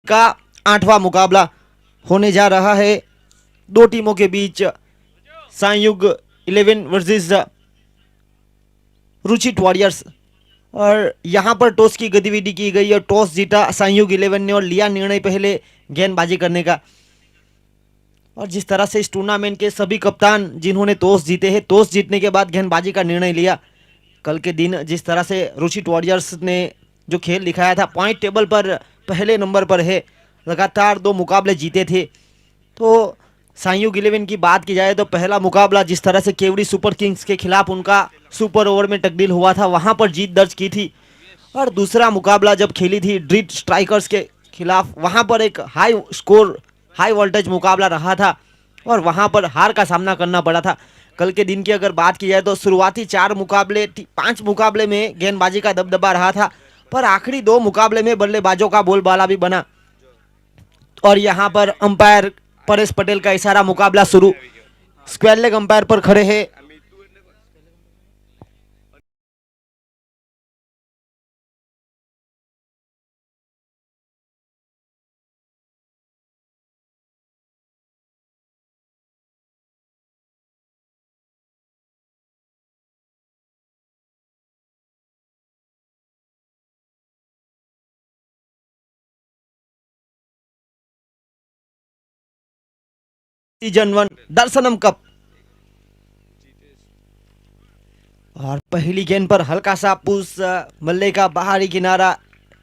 का 8वां मुकाबला होने जा रहा है दो टीमों के बीच। संयुग 11 वर्सेस रुचिट वॉरियर्स। और यहाँ पर टॉस की गतिविधि की गई और टॉस जीता संयुग 11 ने और लिया निर्णय पहले गेंदबाजी करने का। और जिस तरह से इस टूर्नामेंट के सभी कप्तान जिन्होंने टॉस जीते हैं, टॉस जीतने के बाद गेंदबाजी का निर्णय लिया। कल के दिन जिस तरह से रुचिट वॉरियर्स ने जो खेल दिखाया था, पॉइंट टेबल पर पहले नंबर पर है, लगातार 2 मुकाबले जीते थे। तो संयुग 11 की बात की जाए तो पहला मुकाबला जिस तरह से केवड़ी सुपर किंग्स के खिलाफ उनका सुपर ओवर में तब्दील हुआ था, वहां पर जीत दर्ज की थी। और दूसरा मुकाबला जब खेली थी ड्रीट स्ट्राइकर्स के खिलाफ, वहां पर एक हाई स्कोर हाई वोल्टेज मुकाबला रहा था और वहां पर हार का सामना करना पड़ा था। कल के दिन की अगर बात की जाए तो शुरुआती 5 मुकाबले में गेंदबाजी का दबदबा रहा था, पर आखिरी 2 मुकाबले में बल्लेबाजों का बोलबाला भी बना। और यहाँ पर अंपायर परेश पटेल का इशारा, मुकाबला शुरू। स्क्वायर लेग अंपायर पर खड़े हैं। सीजन 1 दर्शनम कप। और पहली गेंद पर हल्का सा पुश, मल्ले का बाहरी किनारा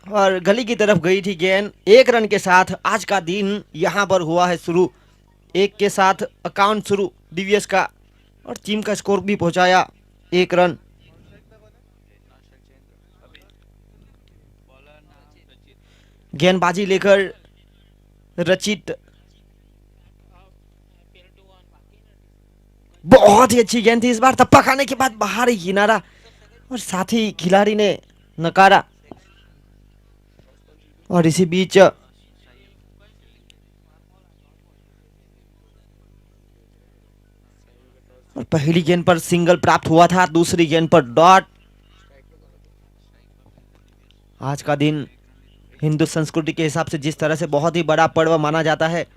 और गली की तरफ गई थी गेंद। 1 रन के साथ आज का दिन यहाँ पर हुआ है शुरू। 1 के साथ अकाउंट शुरू दिव्यस का। और टीम का स्कोर भी पहुंचाया 1 रन। गेंदबाजी लेकर रचित, बहुत ही अच्छी गेंद थी इस बार, थप्पा खाने के बाद बाहरी किनारा और साथ ही खिलाड़ी ने नकारा। और इसी बीच और पहली गेंद पर सिंगल प्राप्त हुआ था, दूसरी गेंद पर डॉट। आज का दिन हिंदू संस्कृति के हिसाब से जिस तरह से बहुत ही बड़ा पर्व माना जाता है,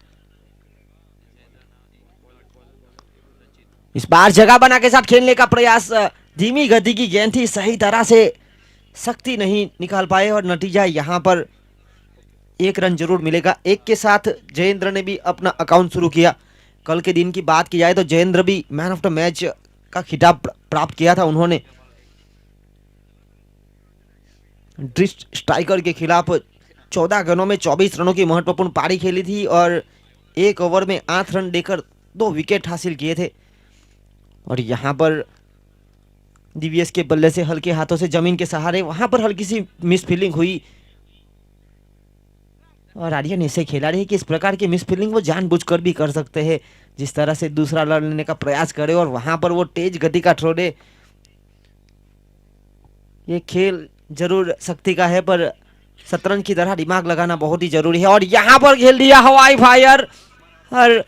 इस बार जगह बना के साथ खेलने का प्रयास। धीमी गति की गेंद थी, सही तरह से शक्ति नहीं निकाल पाए और नतीजा यहाँ पर 1 रन जरूर मिलेगा। 1 के साथ जयेंद्र ने भी अपना अकाउंट शुरू किया। कल के दिन की बात की जाए तो जयेंद्र भी मैन ऑफ द मैच का खिताब प्राप्त किया था उन्होंने। ड्रिस्ट स्ट्राइकर के खिलाफ 14 गेंदों में 24 रनों की महत्वपूर्ण पारी खेली थी और 1 ओवर में 8 रन देकर 2 विकेट हासिल किए थे। और यहाँ पर डीवीएस के बल्ले से हल्के हाथों से जमीन के सहारे वहां पर हल्की सी मिस फील्डिंग हुई। और आर्यन ऐसे खिलाड़ी है कि इस प्रकार की मिस फील्डिंग वो जानबूझकर भी कर सकते हैं। जिस तरह से दूसरा रन लेने का प्रयास करे और वहां पर वो तेज गति का छोड़े। ये खेल जरूर शक्ति का है, पर शतरंज की तरह दिमाग लगाना बहुत ही जरूरी है। और यहाँ पर खेल दिया हवाई फायर। और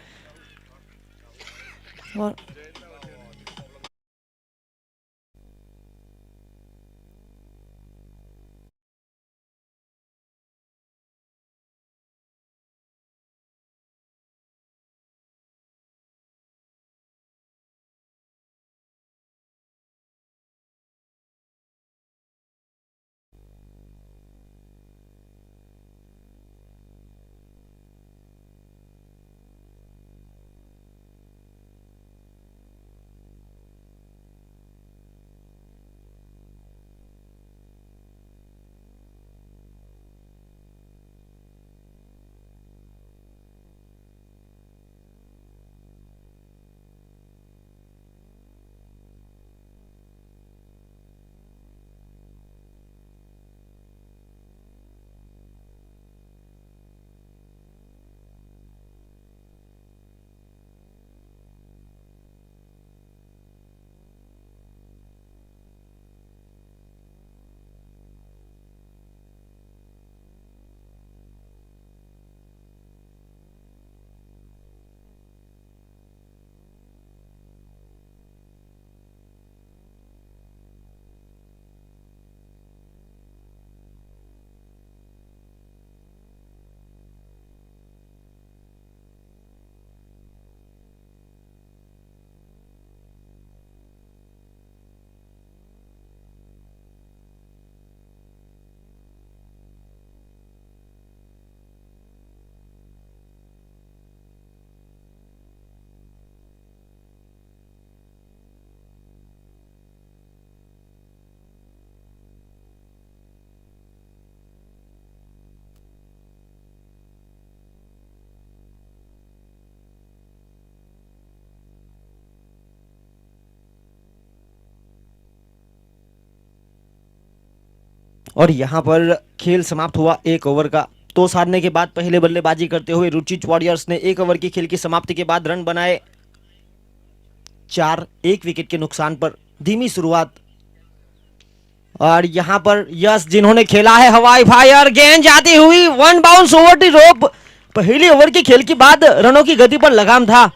और यहाँ पर खेल समाप्त हुआ 1 ओवर का। टॉस हारने के बाद पहले बल्लेबाजी करते हुए रुचित वॉरियर्स ने 1 ओवर की खेल की समाप्ति के बाद रन बनाए 4, 1 विकेट के नुकसान पर। धीमी शुरुआत, और यहाँ पर यश जिन्होंने खेला है हवाई फायर, गेंद जाती हुई one bounce over the rope. पहली ओवर की खेल के बाद रनों की गति पर लगाम था।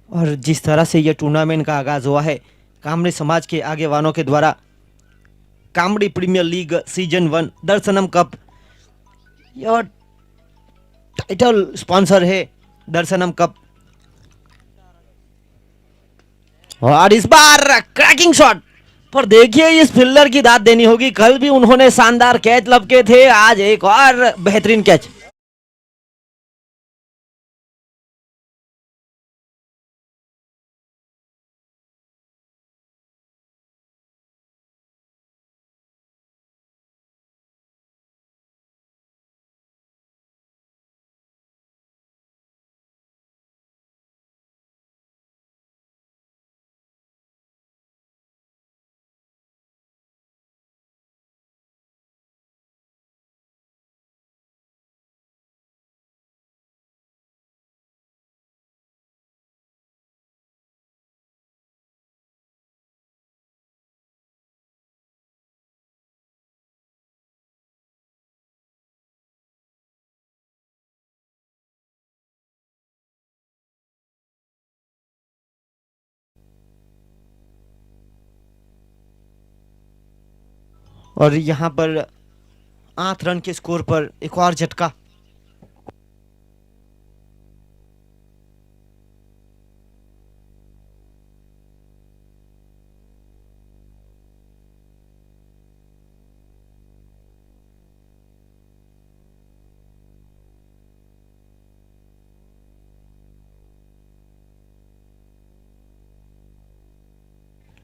और जिस तरह से यह टूर्नामेंट का आगाज हुआ है कामड़ी समाज के आगेवानों के द्वारा, कामड़ी प्रीमियर लीग सीजन 1 दर्शनम कप, यह टाइटल स्पॉन्सर है दर्शनम कप। और इस बार क्रैकिंग शॉट, पर देखिए इस फील्डर की दाद देनी होगी। कल भी उन्होंने शानदार कैच लपके थे, आज एक और बेहतरीन कैच। और यहाँ पर 8 रन के स्कोर पर एक और झटका।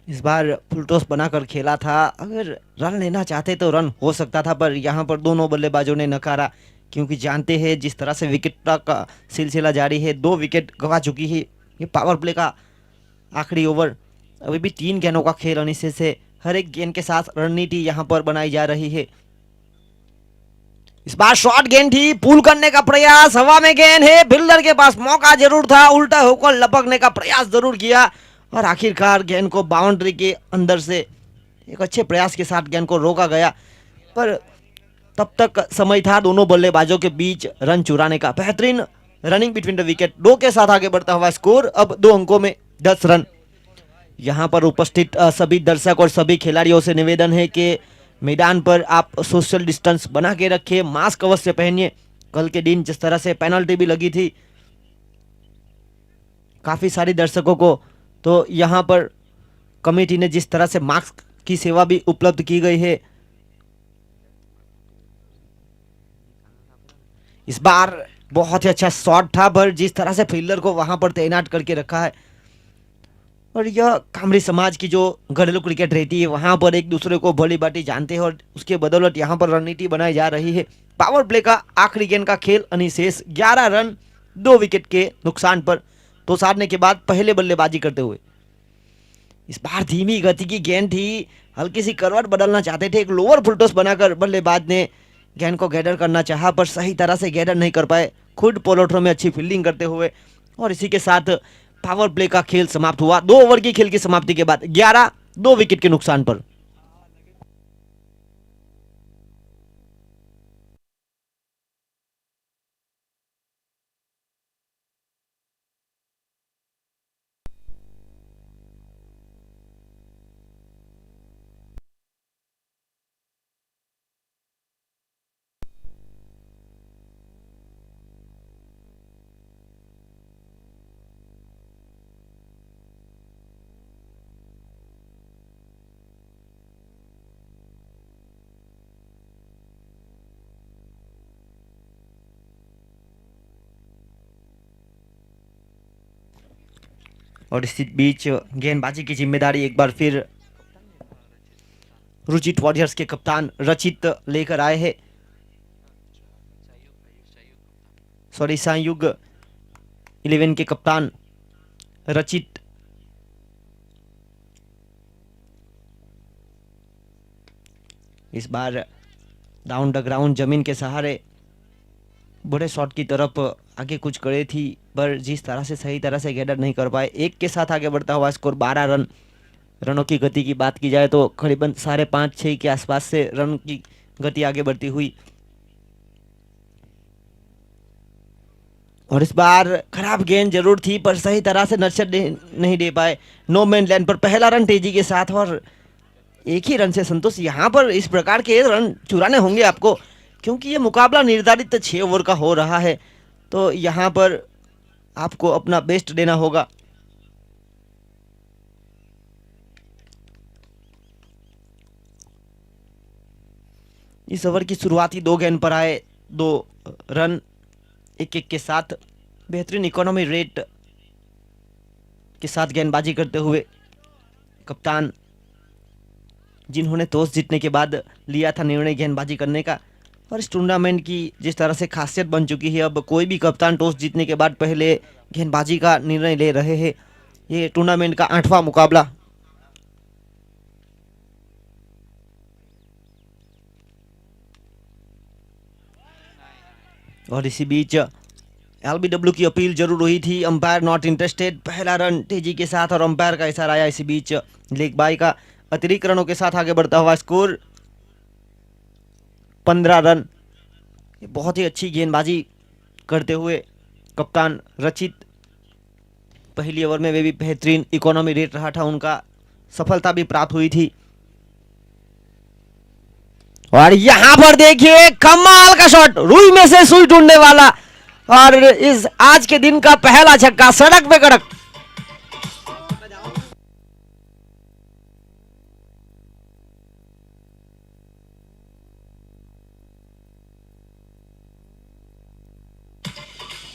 इस बार फुल टॉस बनाकर खेला था, अगर रन लेना चाहते तो रन हो सकता था, पर यहाँ पर दोनों बल्लेबाजों ने नकारा, क्योंकि जानते हैं जिस तरह से विकेट का सिलसिला जारी है। 2 विकेट गंवा चुकी है। ये पावर प्ले का आखिरी ओवर, अभी भी 3 गेंदों का खेल अनिश्चित है। हर एक गेंद के साथ रणनीति यहाँ पर बनाई जा रही है। इस बार शॉर्ट गेंद थी, पुल करने का प्रयास, हवा में गेंद है, फील्डर के पास मौका जरूर था, उल्टा होकर लपकने का प्रयास जरूर किया, और आखिरकार गेंद को बाउंड्री के अंदर से एक अच्छे प्रयास के साथ गेंद को रोका गया। पर तब तक समय था दोनों बल्लेबाजों के बीच रन चुराने का। बेहतरीन रनिंग बिटवीन द विकेट, 2 के साथ आगे बढ़ता हुआ स्कोर अब 2 अंकों में 10 रन। यहाँ पर उपस्थित सभी दर्शक और सभी खिलाड़ियों से निवेदन है कि मैदान पर आप सोशल डिस्टेंस बना के रखिए, मास्क अवश्य पहनिए। कल के दिन जिस तरह से पेनल्टी भी लगी थी काफी सारी दर्शकों को, तो यहाँ पर कमेटी ने जिस तरह से मास्क की सेवा भी उपलब्ध की गई है। इस बार बहुत ही अच्छा शॉट था, पर जिस तरह से फील्डर को वहां पर तैनात करके रखा है, और यह कामड़ी समाज की जो घरेलू क्रिकेट रहती है वहां पर एक दूसरे को भली बाटी जानते हैं, और उसके बदौलत यहाँ पर रणनीति बनाई जा रही है। पावर प्ले का आखिरी गेंद का खेल अनिशेष, 11 रन 2 विकेट के नुकसान पर तो साधने के बाद पहले बल्लेबाजी करते हुए। इस बार धीमी गति की गेंद थी, हल्की सी करवट बदलना चाहते थे, एक लोअर फुलटॉस बनाकर बल्लेबाज ने गेंद को गैदर करना चाहा, पर सही तरह से गैदर नहीं कर पाए, खुद पोलोट्रो में अच्छी फील्डिंग करते हुए। और इसी के साथ पावर प्ले का खेल समाप्त हुआ। 2 ओवर की खेल की समाप्ति के बाद 11 2 विकेट के नुकसान पर। और इसी बीच गेंदबाजी की जिम्मेदारी एक बार फिर रुचित वॉरियर्स के कप्तान रचित लेकर आए हैं। सॉरी, संयुग 11 के कप्तान रचित। इस बार डाउन द ग्राउंड जमीन के सहारे बड़े शॉट की तरफ आगे कुछ करे थी, पर जिस तरह से सही तरह से गैदर नहीं कर पाए। एक के साथ आगे बढ़ता हुआ स्कोर 12 रन। रनों की गति की बात की जाए तो करीबन 5.5-6 के आसपास से रन की गति आगे बढ़ती हुई। और इस बार खराब गेंद जरूर थी, पर सही तरह से नर्चर नहीं दे पाए। नो मैन लैंड पर पहला रन तेजी के साथ, और एक ही रन से संतोष। यहाँ पर इस प्रकार के रन चुराने होंगे आपको, क्योंकि ये मुकाबला निर्धारित 6 ओवर का हो रहा है। तो यहाँ पर आपको अपना बेस्ट देना होगा। इस ओवर की शुरुआती 2 गेंद पर आए 2 रन, 1-1 के साथ। बेहतरीन इकोनॉमी रेट के साथ गेंदबाजी करते हुए कप्तान, जिन्होंने टॉस जीतने के बाद लिया था निर्णय गेंदबाजी करने का। और इस टूर्नामेंट की जिस तरह से खासियत बन चुकी है, अब कोई भी कप्तान टॉस जीतने के बाद पहले गेंदबाजी का निर्णय ले रहे हैं। ये टूर्नामेंट का 8वां मुकाबला। और इसी बीच एलबीडब्ल्यू की अपील जरूर हुई थी, अंपायर नॉट इंटरेस्टेड। पहला रन तेजी के साथ, और अंपायर का इशारा आया। इसी बीच लेग बाई का अतिरिक्त रनों के साथ आगे बढ़ता हुआ स्कोर 15 रन। बहुत ही अच्छी गेंदबाजी करते हुए कप्तान रचित, पहली ओवर में वे भी बेहतरीन इकोनॉमी रेट रहा था उनका, सफलता भी प्राप्त हुई थी। और यहां पर देखिए कमाल का शॉट, रुई में से सुई ढूंढने वाला, और इस आज के दिन का पहला छक्का सड़क पे कड़क।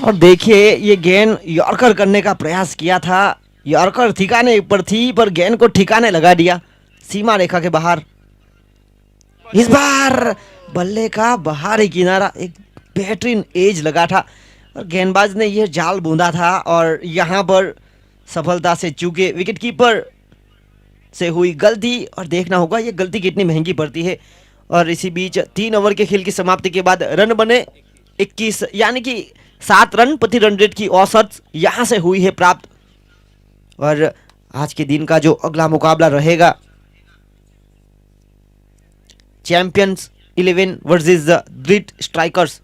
और देखिए ये गेंद यॉर्कर करने का प्रयास किया था। यॉर्कर ठिकाने पर थी, पर गेंद को ठिकाने लगा दिया सीमा रेखा के बाहर। इस बार बल्ले का बाहरी किनारा, एक बेहतरीन एज लगा था, और गेंदबाज ने यह जाल बूंदा था। और यहां पर सफलता से चूके विकेटकीपर से हुई गलती, और देखना होगा ये गलती कितनी महंगी पड़ती है। और इसी बीच 3 ओवर के खेल की समाप्ति के बाद रन बने 21, यानी कि 7 रन प्रति रन रेट की औसत यहां से हुई है प्राप्त। और आज के दिन का जो अगला मुकाबला रहेगा, चैंपियंस 11 वर्सेस ग्रिड स्ट्राइकर्स,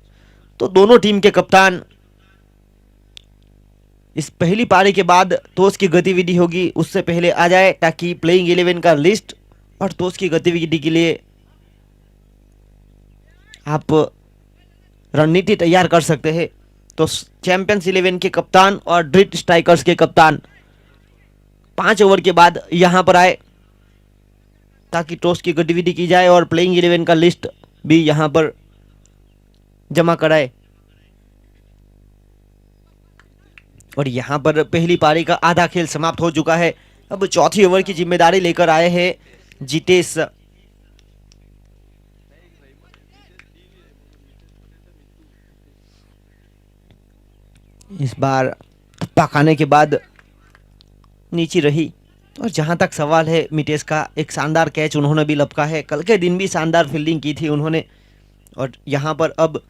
तो दोनों टीम के कप्तान इस पहली पारी के बाद टॉस की गतिविधि होगी उससे पहले आ जाए, ताकि प्लेइंग 11 का लिस्ट और टॉस की गतिविधि के लिए आप रणनीति तैयार कर सकते हैं। तो चैंपियंस 11 के कप्तान और ड्रिट स्ट्राइकर्स के कप्तान 5 ओवर के बाद यहां पर आए, ताकि टॉस की गतिविधि की जाए और प्लेइंग 11 का लिस्ट भी यहां पर जमा कराए। और यहां पर पहली पारी का आधा खेल समाप्त हो चुका है। अब चौथी ओवर की जिम्मेदारी लेकर आए हैं जितेश। इस बार थप्पा खाने के बाद नीचे रही। और जहां तक सवाल है मितेश का, एक शानदार कैच उन्होंने भी लपका है। कल के दिन भी शानदार फील्डिंग की थी उन्होंने। और यहां पर अब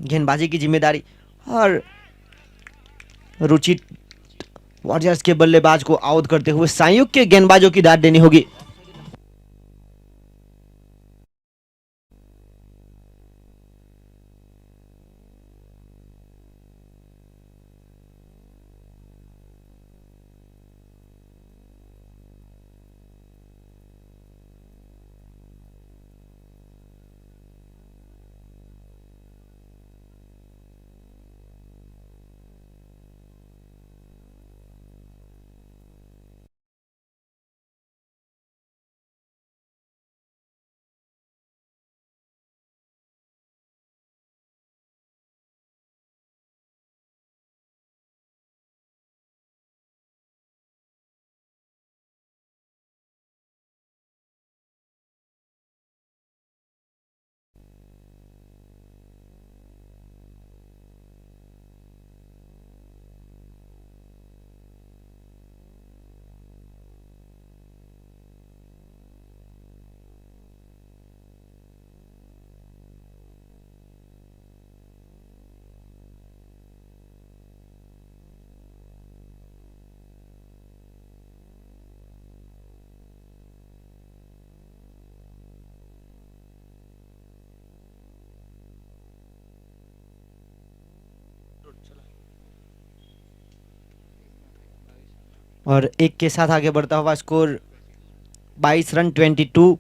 गेंदबाजी की जिम्मेदारी, और रुचित वॉरियर्स के बल्लेबाज को आउट करते हुए संयुक्त के गेंदबाजों की दाद देनी होगी। और एक के साथ आगे बढ़ता हुआ स्कोर 22 रन 22,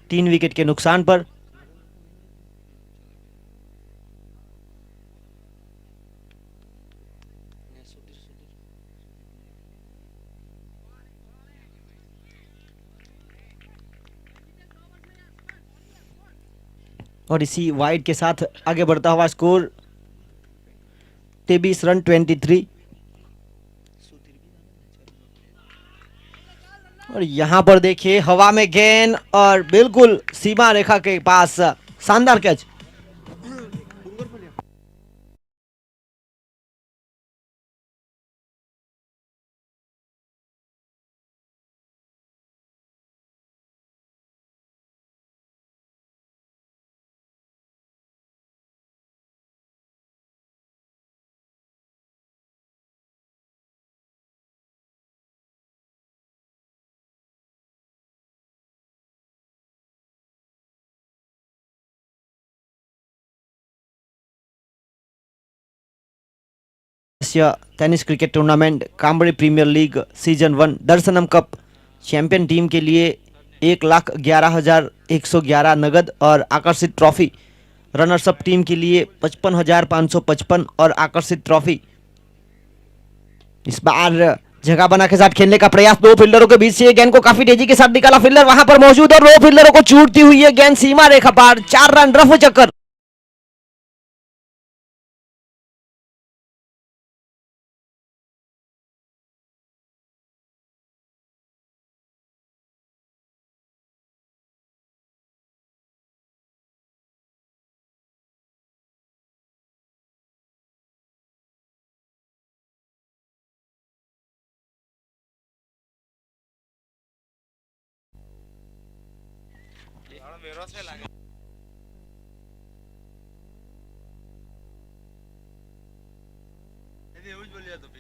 3 विकेट के नुकसान पर। और इसी वाइड के साथ आगे बढ़ता हुआ स्कोर 23 रन 23। और यहाँ पर देखिए हवा में गेंद और बिल्कुल सीमा रेखा के पास शानदार catch. Asia tennis cricket tournament कांबड़ी प्रीमियर लीग सीजन 1 दर्शनम कप चैंपियन टीम के लिए 1,11,111 नगद और आकर्षित ट्रॉफी। रनर्स अप टीम के लिए 55,555 और आकर्षित ट्रॉफी। इस बार जगह बना के साथ खेलने का प्रयास दो फील्डरों के बीच से गेंद को काफी तेजी के साथ निकाला, फील्डर वहां पर मौजूद और दो फील्डरों को छूटती हुई है गेंद सीमा रेखा पार। 4 रन रफ चक्कर।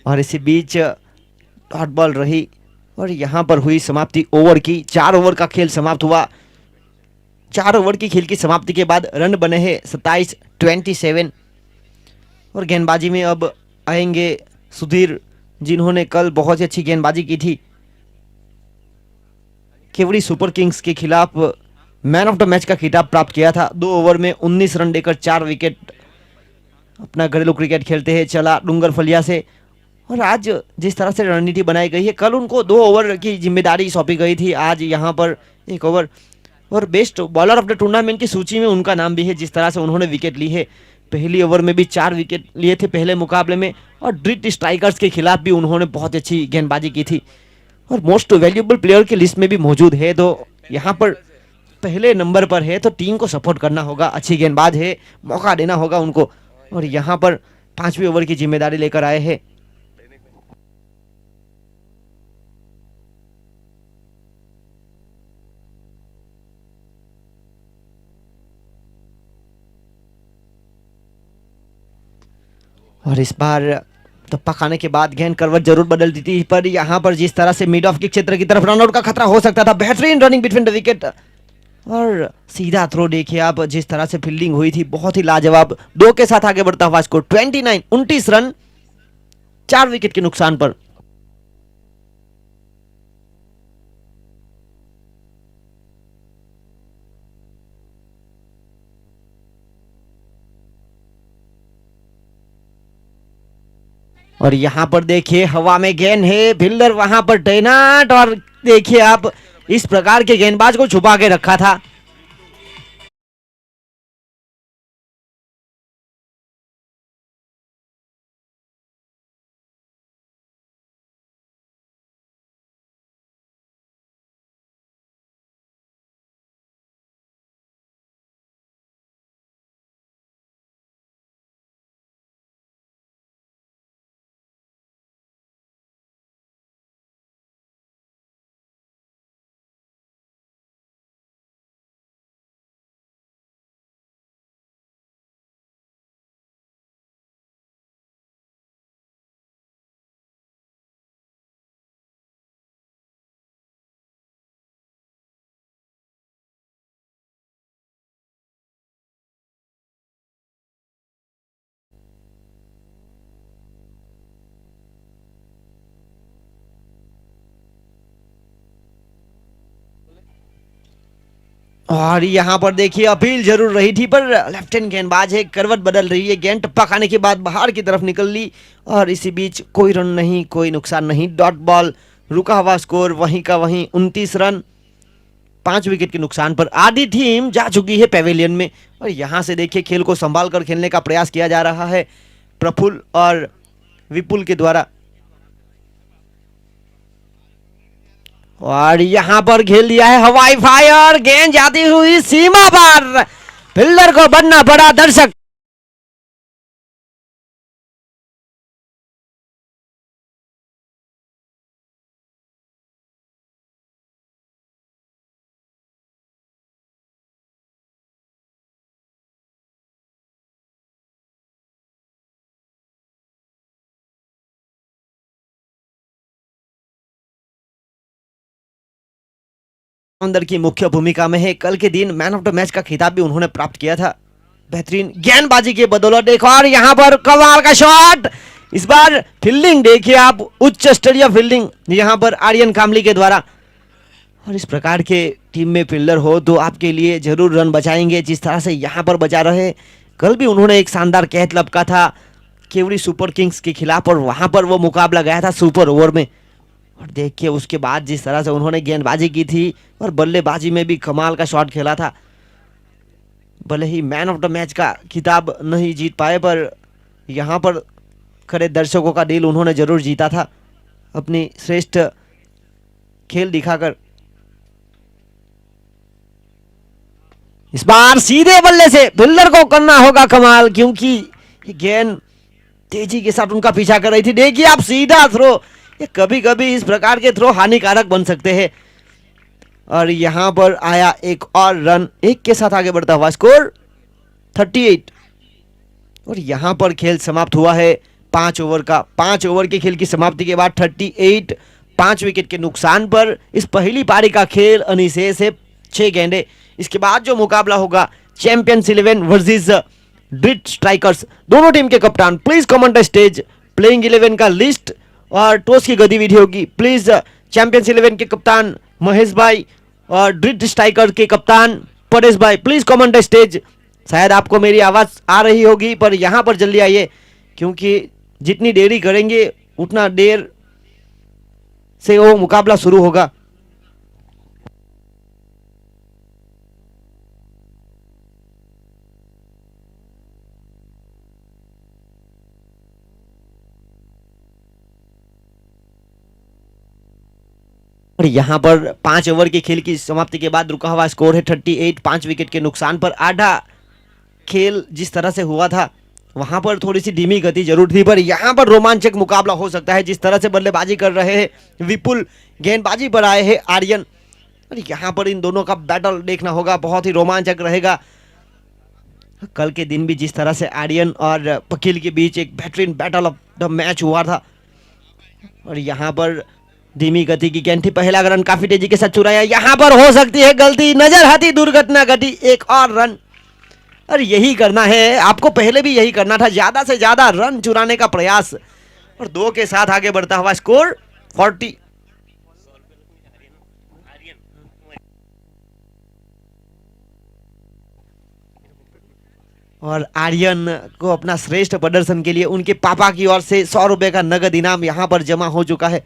और इसी बीच डॉट बॉल रही और यहाँ पर हुई समाप्ति ओवर की। 4 ओवर का खेल समाप्त हुआ। 4 ओवर की खेल की समाप्ति के बाद रन बने हैं 27-27। और गेंदबाजी में अब आएंगे सुधीर, जिन्होंने कल बहुत ही अच्छी गेंदबाजी की थी। केवड़ी सुपर किंग्स के खिलाफ मैन ऑफ द मैच का खिताब प्राप्त किया था। 2 ओवर में 19 रन देकर 4 विकेट अपना घरेलू क्रिकेट खेलते हैं चला डूंगर फलिया से। और आज जिस तरह से रणनीति बनाई गई है, कल उनको 2 ओवर की जिम्मेदारी सौंपी गई थी, आज यहाँ पर 1 ओवर। और best bowler of the tournament की सूची में उनका नाम भी है। जिस तरह से उन्होंने विकेट ली है, पहली ओवर में भी 4 विकेट लिए थे पहले मुकाबले में। और ड्रिट स्ट्राइकर्स के खिलाफ भी उन्होंने बहुत अच्छी गेंदबाजी की थी और मोस्ट वैल्यूएबल प्लेयर की लिस्ट में भी मौजूद है। तो यहाँ पर पहले नंबर पर है, तो टीम को सपोर्ट करना होगा। अच्छी गेंदबाज है, मौका देना होगा उनको। और यहाँ पर 5वें ओवर की जिम्मेदारी लेकर आए हैं। और इस बार टप्पा खाने के बाद गेंद करवट जरूर बदल दी थी, पर यहाँ पर जिस तरह से मिड ऑफ के क्षेत्र की तरफ रनआउट का खतरा हो सकता था। बेहतरीन रनिंग बिटवीन द विकेट और सीधा थ्रो। देखिए आप जिस तरह से फील्डिंग हुई थी, बहुत ही लाजवाब। 2 के साथ आगे बढ़ता हुआ स्कोर 29 रन 4 विकेट के नुकसान पर। और यहाँ पर देखिए हवा में गेंद है, फील्डर वहां पर तैनात। और देखिए आप इस प्रकार के गेंदबाज को छुपा के रखा था। और यहाँ पर देखिए अपील जरूर रही थी, पर लेफ्ट हैंड गेंदबाज है, करवट बदल रही है, गेंद टप्पा खाने के बाद बाहर की तरफ निकल ली और इसी बीच कोई रन नहीं, कोई नुकसान नहीं, डॉट बॉल, रुका हुआ स्कोर वहीं का वहीं, 29 रन 5 विकेट के नुकसान पर आधी टीम जा चुकी है पेविलियन में। और यहाँ से देखिए खेल को संभाल कर खेलने का प्रयास किया जा रहा है प्रफुल्ल और विपुल के द्वारा। और यहां पर खेल दिया है हवाई फायर, गेंद जाती हुई सीमा पर, फील्डर को बनना पड़ा दर्शक। अंदर की मुख्य भूमिका में है, कल के दिन मैन ऑफ द मैच का खिताब भी उन्होंने प्राप्त किया था बेहतरीन गेंदबाजी के बदौलत। देखो और यहाँ पर कमाल का शॉट, इस बार फील्डिंग देखिए आप, उच्च स्तरीय फील्डिंग यहाँ पर आर्यन कामली के द्वारा। और इस प्रकार के टीम में फील्डर हो तो आपके लिए जरूर रन बचाएंगे, जिस तरह से यहाँ पर बचा रहे। कल भी उन्होंने एक शानदार कैच लपका था केवड़ी सुपर किंग्स के खिलाफ और वहां पर वो मुकाबला गया था सुपर ओवर में। और देखिए उसके बाद जिस तरह से उन्होंने गेंदबाजी की थी और बल्लेबाजी में भी कमाल का शॉट खेला था। भले ही मैन ऑफ द मैच का खिताब नहीं जीत पाए, पर यहाँ पर खड़े दर्शकों का दिल उन्होंने जरूर जीता था अपनी श्रेष्ठ खेल दिखाकर। इस बार सीधे बल्ले से फील्डर को करना होगा कमाल, क्योंकि गेंद तेजी के साथ उनका पीछा कर रही थी। देखिए आप सीधा थ्रो, ये कभी कभी इस प्रकार के थ्रो हानिकारक बन सकते हैं। और यहां पर आया एक और रन, एक के साथ आगे बढ़ता हुआ स्कोर 38। और यहां पर खेल समाप्त हुआ है 5 ओवर का। 5 ओवर के खेल की समाप्ति के बाद 38 5 विकेट के नुकसान पर इस पहली पारी का खेल अनिशेष है 6 गेंदे। इसके बाद जो मुकाबला होगा चैंपियंस 11 वर्सेस ड्रिट स्ट्राइकर्स, दोनों टीम के कप्तान प्लीज कमेंट स्टेज प्लेइंग 11 का लिस्ट और टॉस की गतिविधि होगी। प्लीज चैंपियंस 11 के कप्तान महेश भाई और ड्रिट स्ट्राइकर के कप्तान परेश भाई प्लीज कमेंट स्टेज। शायद आपको मेरी आवाज आ रही होगी, पर यहां पर जल्दी आइए, क्योंकि जितनी देरी करेंगे उतना देर से वो मुकाबला शुरू होगा। और यहाँ पर 5 ओवर के खेल की समाप्ति के बाद रुका हुआ स्कोर है 38 5 विकेट के नुकसान पर। आधा खेल जिस तरह से हुआ था वहां पर थोड़ी सी धीमी गति जरूर थी, पर यहाँ पर रोमांचक मुकाबला हो सकता है। जिस तरह से बल्लेबाजी कर रहे हैं विपुल, गेंदबाजी पर आए हैं आर्यन, और यहाँ पर इन दोनों का बैटल देखना होगा, बहुत ही रोमांचक रहेगा। कल के दिन भी जिस तरह से आर्यन और पकील के बीच एक बेहतरीन बैटल ऑफ द मैच हुआ था। और यहाँ पर धीमी गति की गेंद थी, पहला रन काफी तेजी के साथ चुराया, यहाँ पर हो सकती है गलती, नजर आती दुर्घटना घटी, एक और रन। और यही करना है आपको, पहले भी यही करना था, ज्यादा से ज्यादा रन चुराने का प्रयास। और 2 के साथ आगे बढ़ता हुआ स्कोर 40। और आर्यन को अपना श्रेष्ठ प्रदर्शन के लिए उनके पापा की ओर से 100 रुपए का नगद इनाम यहां पर जमा हो चुका है।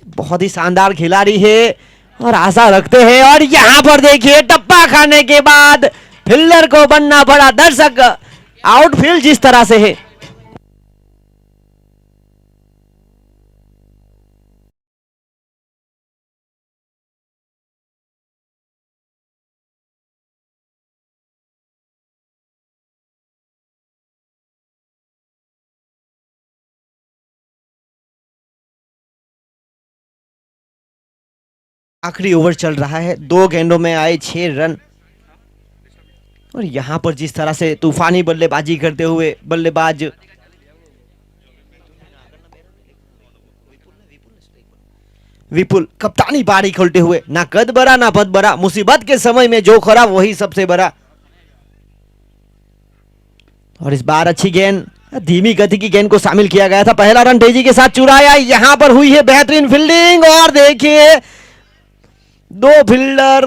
बहुत ही शानदार खिलाड़ी है और आशा रखते हैं। और यहां पर देखिए टप्पा खाने के बाद फील्डर को बनना पड़ा दर्शक, आउटफील्ड जिस तरह से है। आखिरी ओवर चल रहा है, 2 गेंदों में आए 6 रन। और यहां पर जिस तरह से तूफानी बल्लेबाजी करते हुए बल्लेबाज विपुल कप्तानी बारी खोलते हुए, ना कद बड़ा ना पद बड़ा, मुसीबत के समय में जो खरा वही सबसे बड़ा। और इस बार अच्छी गेंद, धीमी गति की गेंद को शामिल किया गया था, पहला रन तेजी के साथ चुराया, यहां पर हुई है बेहतरीन फील्डिंग। और देखिए दो फील्डर,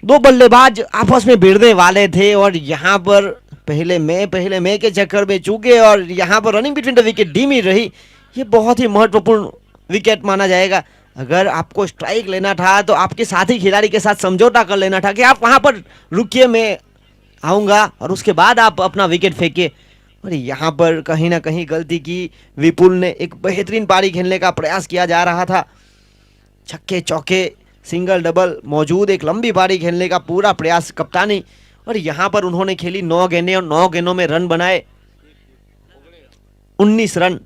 दो बल्लेबाज आपस में भिड़ने वाले थे और यहाँ पर पहले मैं के चक्कर में चूके और यहाँ पर रनिंग बिटवीन द विकेट धीमी रही। ये बहुत ही महत्वपूर्ण विकेट माना जाएगा। अगर आपको स्ट्राइक लेना था तो आपके साथी खिलाड़ी के साथ समझौता कर लेना था कि आप वहां पर रुकिए, मैं आऊंगा, और उसके बाद आप अपना विकेट फेंकिए। और यहाँ पर कहीं ना कहीं गलती की विपुल ने। एक बेहतरीन पारी खेलने का प्रयास किया जा रहा था, छक्के चौके सिंगल डबल मौजूद, एक लंबी पारी खेलने का पूरा प्रयास कप्तानी। और यहाँ पर उन्होंने खेली 9 गेंदें और 9 गेंदों में रन बनाए 19 रन।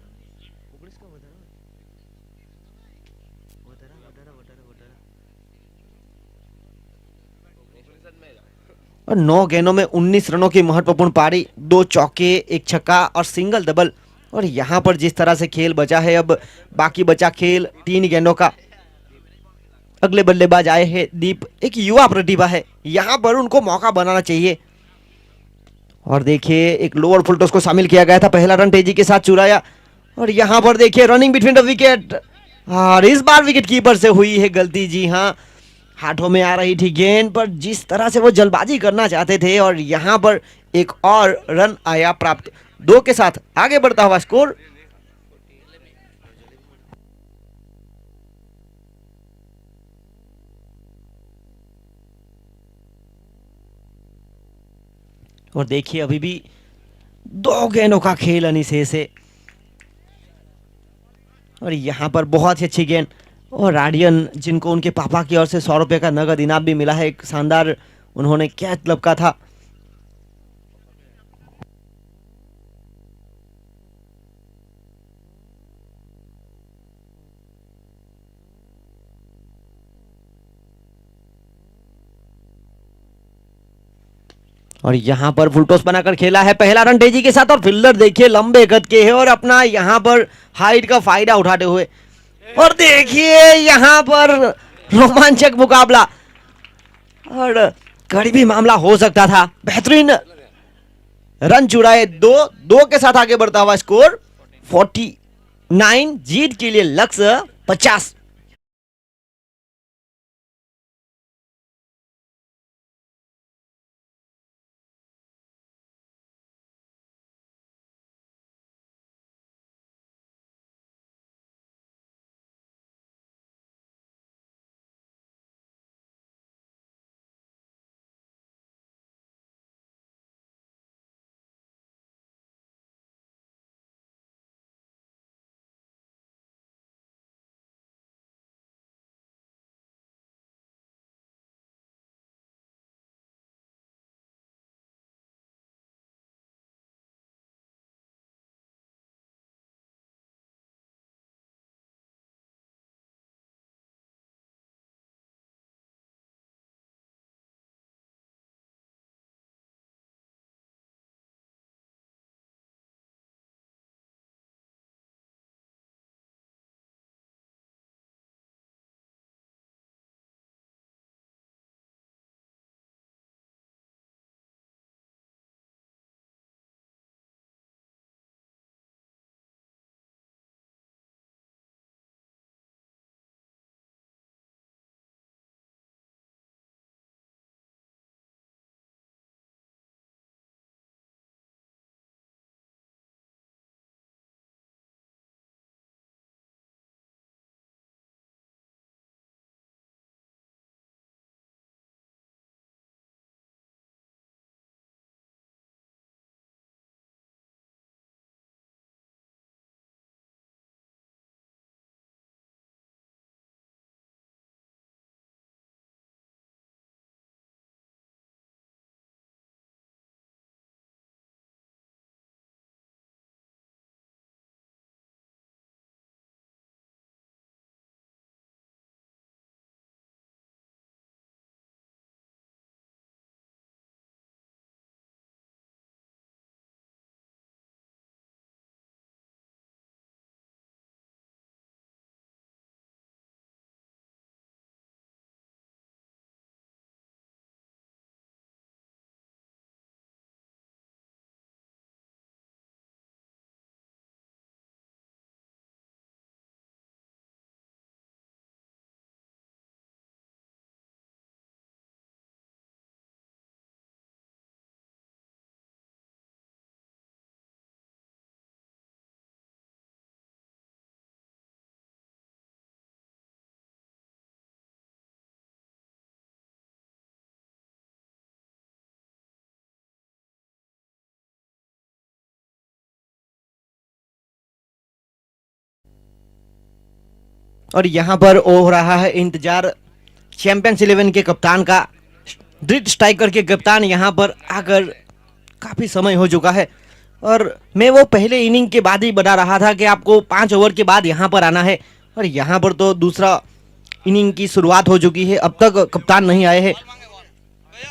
और 9 गेंदों में 19 रनों की महत्वपूर्ण पारी, 2 चौके, एक छक्का और सिंगल डबल। और यहाँ पर जिस तरह से खेल बचा है, अब बाकी बचा खेल 3 गेंदों का। अगले बल्लेबाज आए हैं दीप, एक युवा प्रतिभा है, यहाँ पर उनको मौका बनाना चाहिए। और देखिए एक लोअर फुल टॉस को शामिल किया गया था, पहला रन तेजी के साथ चुराया। और यहाँ पर देखिए रनिंग बिटवीन द विकेट, और इस बार विकेट कीपर से हुई है गलती। जी हाँ, हाथों में आ रही थी गेंद, पर जिस तरह से वो जल्दबाजी करना चाहते थे, और यहाँ पर एक और रन आया प्राप्त, 2 के साथ आगे बढ़ता हुआ स्कोर। और देखिए अभी भी 2 गेंदों का खेल अनिशेष है। और यहाँ पर बहुत ही अच्छी गेंद, और राडियन जिनको उनके पापा की ओर से 100 रुपए का नगद इनाम भी मिला है, एक शानदार उन्होंने कैच लपका था। और यहाँ पर फुल टॉस बनाकर खेला है, पहला रन तेजी के साथ, और फील्डर देखिए लंबे कद के हैं और अपना यहाँ पर हाइट का फायदा उठाते हुए। और देखिए यहाँ पर रोमांचक मुकाबला, और करीबी मामला हो सकता था। बेहतरीन रन चुराए, 2 2 के साथ आगे बढ़ता हुआ स्कोर 49, जीत के लिए लक्ष्य 50। और यहाँ पर हो रहा है इंतजार चैंपियंस 11 के कप्तान का। ड्रिट स्ट्राइकर के कप्तान यहाँ पर आकर काफ़ी समय हो चुका है और मैं वो पहले इनिंग के बाद ही बता रहा था कि आपको 5 ओवर के बाद यहाँ पर आना है। और यहाँ पर तो दूसरा इनिंग की शुरुआत हो चुकी है, अब तक कप्तान नहीं आए हैं।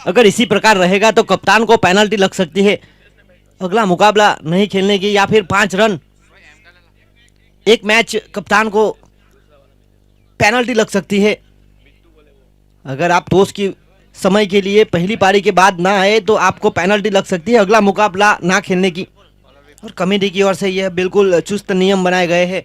अगर इसी प्रकार रहेगा तो कप्तान को पेनल्टी लग सकती है, अगला मुकाबला नहीं खेलने की, या फिर 5 रन एक मैच कप्तान को पेनल्टी लग सकती है। अगर आप टॉस की समय के लिए पहली पारी के बाद ना आए तो आपको पेनल्टी लग सकती है अगला मुकाबला ना खेलने की। और कमेटी की ओर से यह बिल्कुल चुस्त नियम बनाए गए हैं।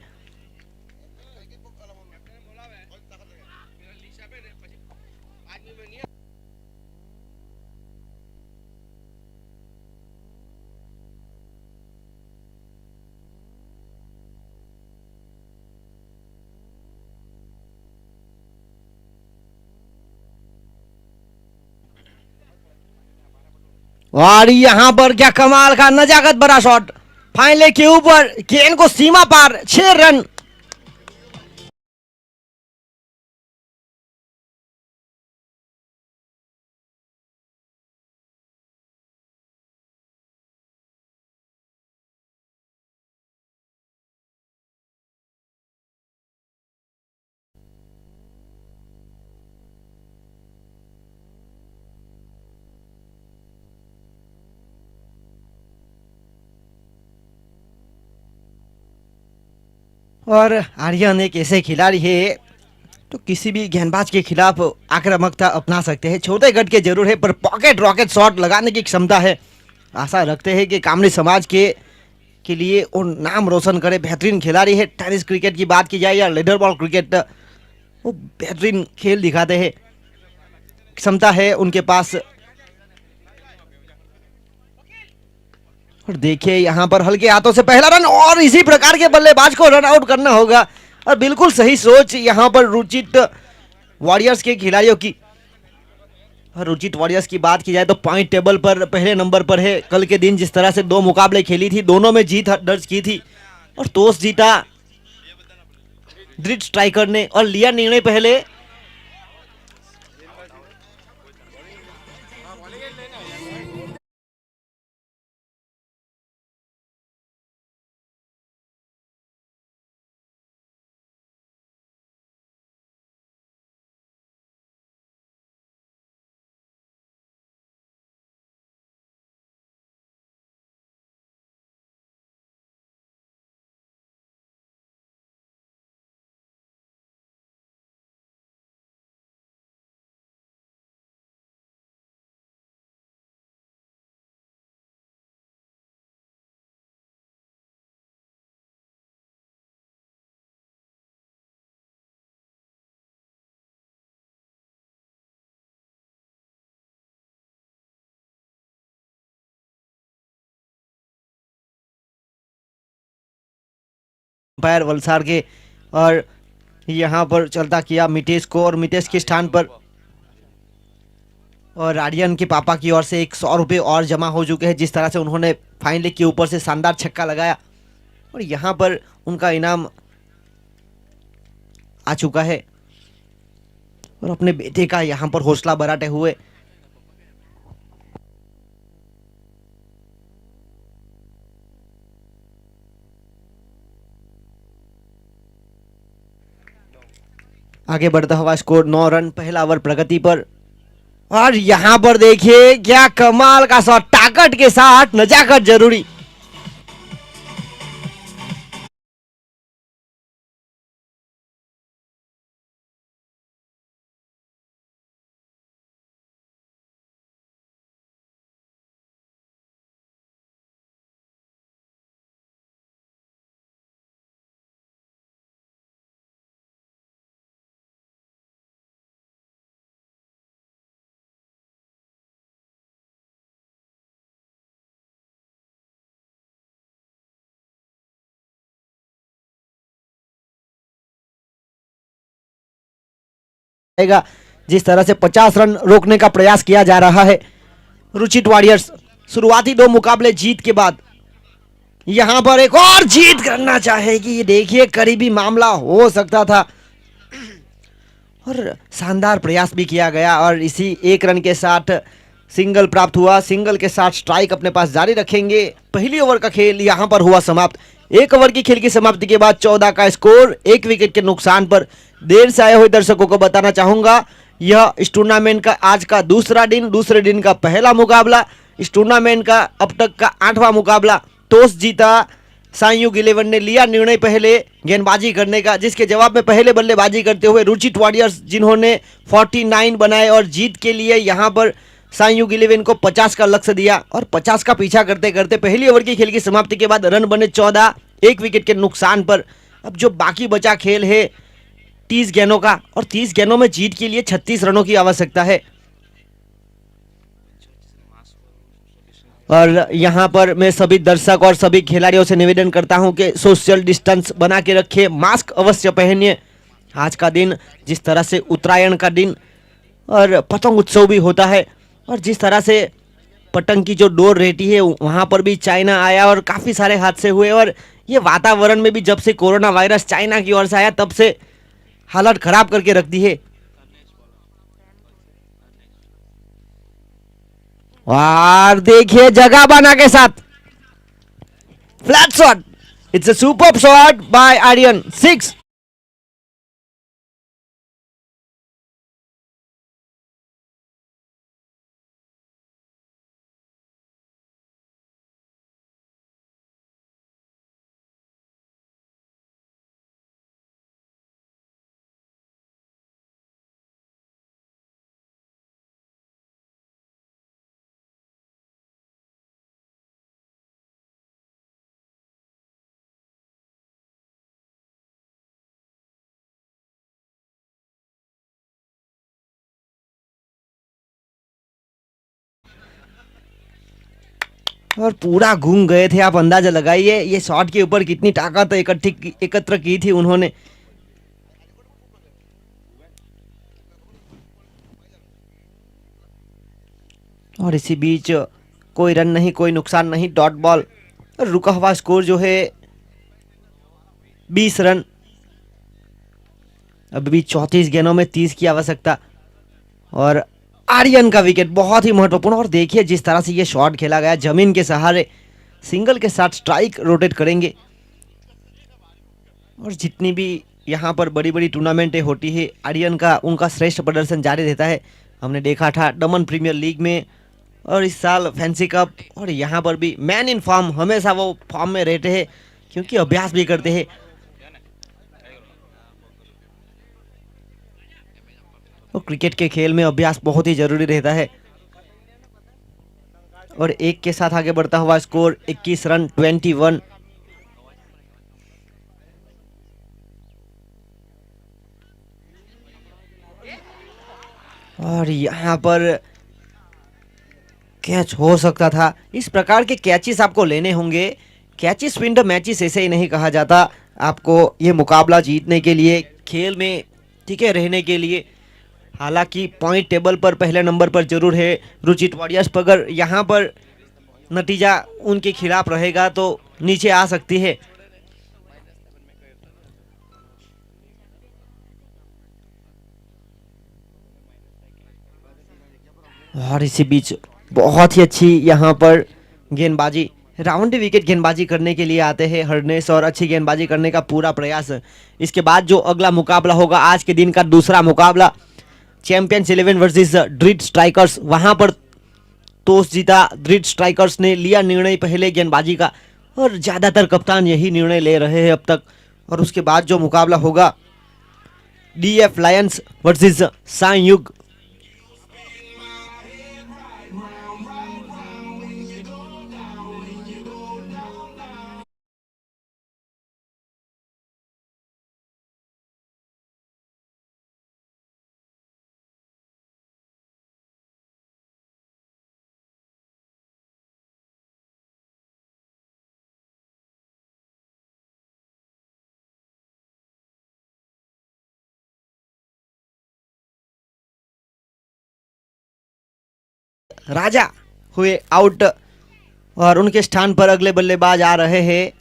और यहाँ पर क्या कमाल का नजाकत भरा शॉट, फाइनल के ऊपर गेंद को सीमा पार, 6 रन। और आर्यन एक ऐसे खिलाड़ी है तो किसी भी गेंदबाज के खिलाफ आक्रामकता अपना सकते हैं। छोटे गट के जरूर है पर पॉकेट रॉकेट शॉट लगाने की क्षमता है। आशा रखते हैं कि कामड़ी समाज के लिए और नाम रोशन करे। बेहतरीन खिलाड़ी है। टेनिस क्रिकेट की बात की जाए या लेडर बॉल क्रिकेट, वो बेहतरीन खेल दिखाते हैं, क्षमता है उनके पास। और देखिए यहाँ पर हल्के हाथों से पहला रन और इसी प्रकार के बल्लेबाज को रन आउट करना होगा। और बिल्कुल सही सोच यहाँ पर रुचित वॉरियर्स के खिलाड़ियों की। और रुचित वॉरियर्स की बात की जाए तो पॉइंट टेबल पर पहले नंबर पर है। कल के दिन जिस तरह से 2 मुकाबले खेली थी, दोनों में जीत दर्ज की थी और टॉस जीता ड्रिट स्ट्राइकर ने और लिया निर्णय पहले। अंपायर वलसाड़ के और यहाँ पर चलता किया मितेश को और मितेश के स्थान पर और आर्यन के पापा की ओर से 100 रुपये और जमा हो चुके हैं। जिस तरह से उन्होंने फाइन लेग के ऊपर से शानदार छक्का लगाया और यहाँ पर उनका इनाम आ चुका है। और अपने बेटे का यहाँ पर हौसला बढ़ाते हुए आगे बढ़ता हुआ स्कोर 9 रन, पहला ओवर प्रगति पर। और यहाँ पर देखिए क्या कमाल का शॉट, ताकत के साथ नजाकत जरूरी। जिस तरह से 50 रन रोकने का प्रयास किया जा रहा है रुचित वॉरियर्स शुरुआती 2 मुकाबले जीत के बाद यहां पर एक और जीत करना चाहेगी। देखिए करीबी मामला हो सकता था और शानदार प्रयास भी किया गया और इसी एक रन के साथ सिंगल प्राप्त हुआ। सिंगल के साथ स्ट्राइक अपने पास जारी रखेंगे। पहली ओवर का खेल यहां पर हुआ समाप्त। एक ओवर की खेल की समाप्ति के बाद 14 का स्कोर, एक विकेट के नुकसान पर। देर से आए हुए दर्शकों को बताना चाहूंगा, यह इस टूर्नामेंट का आज का दूसरा दिन, दूसरे दिन का पहला मुकाबला। इस टूर्नामेंट का अब तक का 8वां मुकाबला। टॉस जीता सांयुग 11 ने, लिया निर्णय पहले गेंदबाजी करने का, जिसके जवाब में पहले बल्लेबाजी करते हुए रुचित वॉरियर्स, जिन्होंने 49 बनाए और जीत के लिए यहां पर सांयुग 11 को 50 का लक्ष्य दिया और 50 का पीछा करते करते पहली ओवर की खेल की समाप्ति के बाद रन बने 14, एक विकेट के नुकसान पर। अब जो बाकी बचा खेल है 30 गेंदों का, और 30 गेंदों में जीत के लिए 36 रनों की आवश्यकता है। और यहाँ पर मैं सभी दर्शक और सभी खिलाड़ियों से निवेदन करता हूँ कि सोशल डिस्टेंस बना के रखिए, मास्क अवश्य पहनिए। आज का दिन जिस तरह से उत्तरायण का दिन और पतंग उत्सव भी होता है, और जिस तरह से पतंग की जो डोर रहती है वहाँ पर भी चाइना आया और काफ़ी सारे हादसे हुए, और ये वातावरण में भी जब से कोरोना वायरस चाइना की ओर से आया तब से हालत खराब करके रख दी है। और देखिए जगह बना के साथ flat shot, it's a super shot by Aryan, 6। और पूरा घूम गए थे, आप अंदाजा लगाइए ये शॉट के ऊपर कितनी ताकत इकट्ठी एकत्र की थी उन्होंने। और इसी बीच कोई रन नहीं, कोई नुकसान नहीं, डॉट बॉल। रुका हुआ स्कोर जो है 20 रन। अभी भी 34 गेंदों में 30 की आवश्यकता। और आर्यन का विकेट बहुत ही महत्वपूर्ण। और देखिए जिस तरह से ये शॉट खेला गया, जमीन के सहारे सिंगल के साथ स्ट्राइक रोटेट करेंगे। और जितनी भी यहाँ पर बड़ी बड़ी टूर्नामेंटें होती है, आर्यन का उनका श्रेष्ठ प्रदर्शन जारी रहता है। हमने देखा था दमन प्रीमियर लीग में, और इस साल फैंसी कप, और यहाँ पर भी मैन इन फॉर्म, हमेशा वो फॉर्म में रहते हैं क्योंकि अभ्यास भी करते हैं। और क्रिकेट के खेल में अभ्यास बहुत ही जरूरी रहता है। और एक के साथ आगे बढ़ता हुआ स्कोर 21 रन, 21। और यहाँ पर कैच हो सकता था। इस प्रकार के कैचेस आपको लेने होंगे। कैचेस विन द मैचेस ऐसे ही नहीं कहा जाता। आपको ये मुकाबला जीतने के लिए, खेल में टिके रहने के लिए, हालांकि पॉइंट टेबल पर पहले नंबर पर जरूर है रुचित वॉरियर्स, पर अगर यहाँ पर नतीजा उनके खिलाफ रहेगा तो नीचे आ सकती है। और इसी बीच बहुत ही अच्छी यहाँ पर गेंदबाजी, राउंड विकेट गेंदबाजी करने के लिए आते हैं हरनेस, और अच्छी गेंदबाजी करने का पूरा प्रयास। इसके बाद जो अगला मुकाबला होगा, आज के दिन का दूसरा मुकाबला, चैंपियंस 11 वर्सेस ड्रीड स्ट्राइकर्स। वहां पर टॉस जीता ड्रीड स्ट्राइकर्स ने, लिया निर्णय पहले गेंदबाजी का, और ज़्यादातर कप्तान यही निर्णय ले रहे हैं अब तक। और उसके बाद जो मुकाबला होगा, डीएफ लायंस वर्सेस सांयुग। राजा हुए आउट, और उनके स्थान पर अगले बल्लेबाज आ रहे हैं।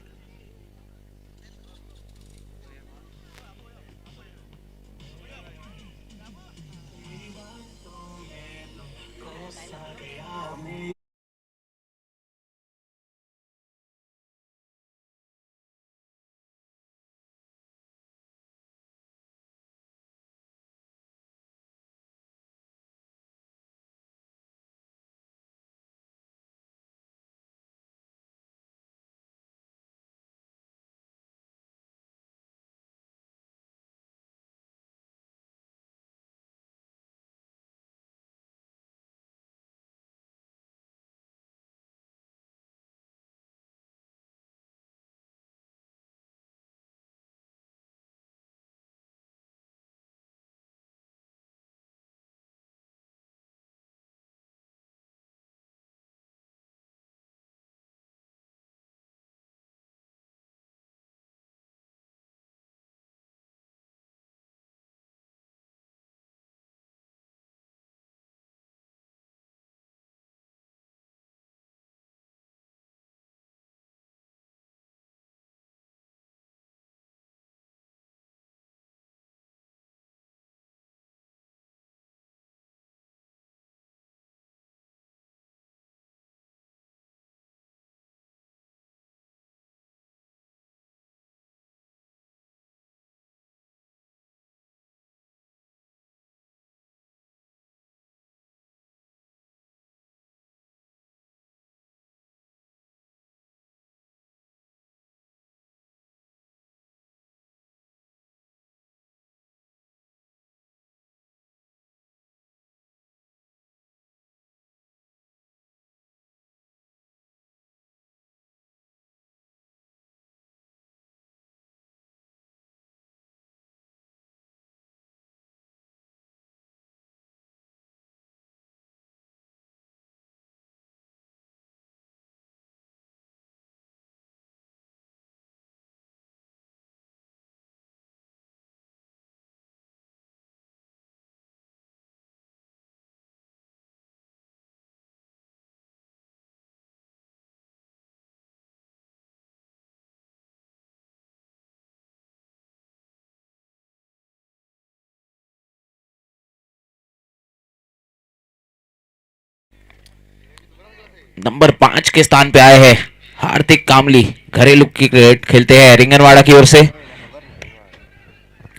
नंबर 5 के स्थान पे आए हैं हार्दिक कामली। घरेलू क्रिकेट खेलते हैं रिंगनवाड़ा की ओर से।